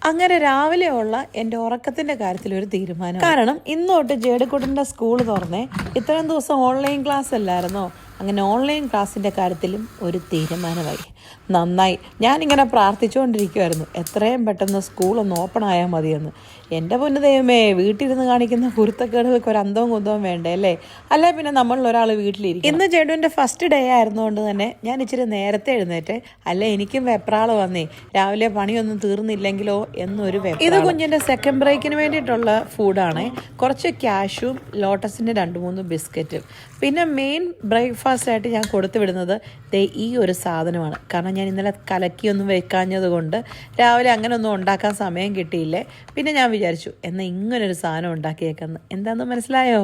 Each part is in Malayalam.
അങ്ങനെ രാവിലെയുള്ള എൻ്റെ ഉറക്കത്തിൻ്റെ കാര്യത്തിലൊരു തീരുമാനം. കാരണം ഇന്ന് തൊട്ട് ജേഡിക്കുട്ടൻ്റെ സ്കൂൾ തുറന്നേ. ഇത്രയും ദിവസം ഓൺലൈൻ ക്ലാസ് അല്ലായിരുന്നോ? അങ്ങനെ ഓൺലൈൻ ക്ലാസ്സിൻ്റെ കാര്യത്തിലും ഒരു തീരുമാനമായി. നന്നായി. ഞാനിങ്ങനെ പ്രാർത്ഥിച്ചുകൊണ്ടിരിക്കുമായിരുന്നു, എത്രയും പെട്ടെന്ന് സ്കൂളൊന്ന് ഓപ്പൺ ആയാൽ മതിയെന്ന്. എൻ്റെ പൊന്നു ദൈവമേ, വീട്ടിലിരുന്ന് കാണിക്കുന്ന കുരുത്തക്കേടുകൾക്ക് ഒരു അന്തവും കുന്തവും വേണ്ടേ അല്ലേ? അല്ല പിന്നെ നമ്മളിൽ ഒരാൾ വീട്ടിലിരിക്കും. ഇന്ന് ജഡുവിൻ്റെ ഫസ്റ്റ് ഡേ ആയിരുന്നുകൊണ്ട് തന്നെ ഞാൻ ഇച്ചിരി നേരത്തെ എഴുന്നേറ്റ്. അല്ലേ എനിക്കും വെപ്രാള് വന്നേ, രാവിലെ പണിയൊന്നും തീർന്നില്ലെങ്കിലോ എന്നൊരു ഇത് കുഞ്ഞിൻ്റെ സെക്കൻഡ് ബ്രേക്കിന് വേണ്ടിയിട്ടുള്ള ഫുഡാണ്. കുറച്ച് ക്യാഷും ലോട്ടസിൻ്റെ 2-3 ബിസ്ക്കറ്റും. പിന്നെ മെയിൻ ബ്രേക്ക്ഫാസ്റ്റ് ആയിട്ട് ഞാൻ കൊടുത്തു വിടുന്നത് ഈ ഒരു സാധനമാണ്. കാരണം ഞാൻ ഇന്നലെ കലക്കിയൊന്നും വെക്കാഞ്ഞത് കൊണ്ട് രാവിലെ അങ്ങനെ ഒന്നും ഉണ്ടാക്കാൻ സമയം കിട്ടിയില്ലേ. പിന്നെ ഞാൻ വിചാരിച്ചു എന്നാൽ ഇങ്ങനൊരു സാധനം ഉണ്ടാക്കിയേക്കെന്ന്. എന്താണെന്ന് മനസ്സിലായോ?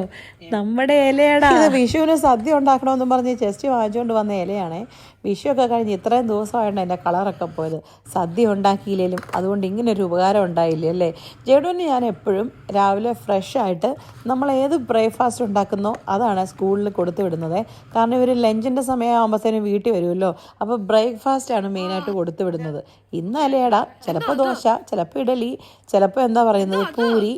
നമ്മുടെ ഇലയടാ. ഇത് വിഷുവിന് സദ്യ ഉണ്ടാക്കണമെന്ന് പറഞ്ഞ് ചെസ്റ്റ് വാങ്ങിച്ചുകൊണ്ട് വന്ന ഇലയാണേ. വിഷുവൊക്കെ കഴിഞ്ഞ് ഇത്രയും ദിവസമായിട്ടാണ് എൻ്റെ കളറൊക്കെ പോയത്. സദ്യ ഉണ്ടാക്കിയില്ലെങ്കിലും അതുകൊണ്ട് ഇങ്ങനൊരു ഉപകാരം ഉണ്ടായില്ലേ അല്ലേ? ജഡുവിന് ഞാൻ എപ്പോഴും രാവിലെ ഫ്രഷായിട്ട് നമ്മൾ ഏത് ബ്രേക്ക്ഫാസ്റ്റ് ഉണ്ടാക്കുന്നോ അതാണ് സ്കൂളിൽ കൊടുത്തു വിടുന്നത്. കാരണം ഇവർ ലഞ്ചിൻ്റെ സമയമാകുമ്പോഴത്തേനും വീട്ടിൽ വരുമല്ലോ. അപ്പോൾ ബ്രേക്ക്ഫാസ്റ്റാണ് മെയിനായിട്ട് കൊടുത്തു വിടുന്നത്. ഇന്ന് ഇലയടാ, ചിലപ്പോൾ ദോശ, ചിലപ്പോൾ ഇഡലി, ചിലപ്പോൾ എന്താ പറയുന്നത് പൂരി,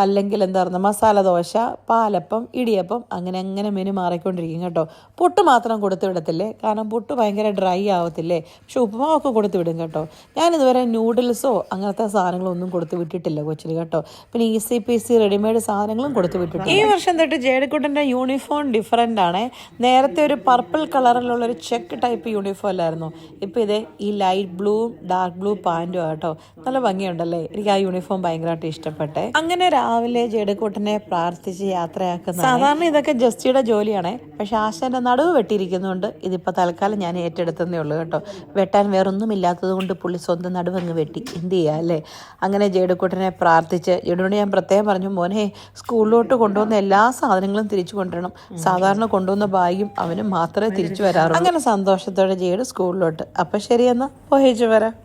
അല്ലെങ്കിൽ എന്താ പറയുന്നത് മസാല ദോശ, പാലപ്പം, ഇടിയപ്പം, അങ്ങനെ മെനു മാറിക്കൊണ്ടിരിക്കും കേട്ടോ. പുട്ട് മാത്രം കൊടുത്തു വിടത്തില്ലേ, കാരണം പുട്ട് ഭയങ്കര ഡ്രൈ ആവത്തില്ലേ. പക്ഷെ ഉപ്പുമാവൊക്കെ കൊടുത്തു വിടും കേട്ടോ. ഞാനിതുവരെ നൂഡിൽസോ അങ്ങനത്തെ സാധനങ്ങളൊന്നും കൊടുത്തു വിട്ടിട്ടില്ല കൊച്ചിന് കേട്ടോ. പിന്നെ ഈസി പീസി റെഡിമെയ്ഡ് സാധനങ്ങളും കൊടുത്തു വിട്ടിട്ടുണ്ട്. ഈ വർഷം തൊട്ട് ജേഡിക്കുട്ടൻ്റെ യൂണിഫോം ഡിഫറൻ്റ് ആണ്. നേരത്തെ ഒരു പർപ്പിൾ കളറിലുള്ളൊരു ചെക്ക് ടൈപ്പ് യൂണിഫോം അല്ലായിരുന്നു. ഇപ്പോൾ ഇതേ ഈ ലൈറ്റ് ബ്ലൂവും ഡാർക്ക് ബ്ലൂ പാൻറ്റും കേട്ടോ. നല്ല ഭംഗിയുണ്ടല്ലേ. എനിക്ക് ആ യൂണിഫോം ഭയങ്കരമായിട്ട് ഇഷ്ടപ്പെട്ടെ. അങ്ങനെ രാവിലെ ജേഡിക്കുട്ടനെ പ്രാർത്ഥിച്ച് യാത്രയാക്കുന്ന സാധാരണ ഇതൊക്കെ ജസ്റ്റിയുടെ ജോലിയാണേ. പക്ഷെ ആശാന്റെ നടുവ് വെട്ടിയിരിക്കുന്നതുകൊണ്ട് ഇതിപ്പോൾ തൽക്കാലം ഞാൻ ഏറ്റെടുത്തതേ ഉള്ളൂ കേട്ടോ. വെട്ടാൻ വേറൊന്നും ഇല്ലാത്തത് കൊണ്ട് പുള്ളി സ്വന്തം നടുവങ്ങ് വെട്ടി. എന്ത് ചെയ്യാ അല്ലേ? അങ്ങനെ ജേഡിക്കുട്ടനെ പ്രാർത്ഥിച്ച് ജേഡിയോട് ഞാൻ പ്രത്യേകം പറഞ്ഞു, മോനെ സ്കൂളിലോട്ട് കൊണ്ടുവന്ന എല്ലാ സാധനങ്ങളും തിരിച്ചു കൊണ്ടുവരണം. സാധാരണ കൊണ്ടുവന്ന ബാഗും അവനും മാത്രമേ തിരിച്ചു വരാറുള്ളൂ. അങ്ങനെ സന്തോഷത്തോടെ ജേഡ് സ്കൂളിലോട്ട്. അപ്പം ശരിയെന്നാ പോയേച്ചു വരാം.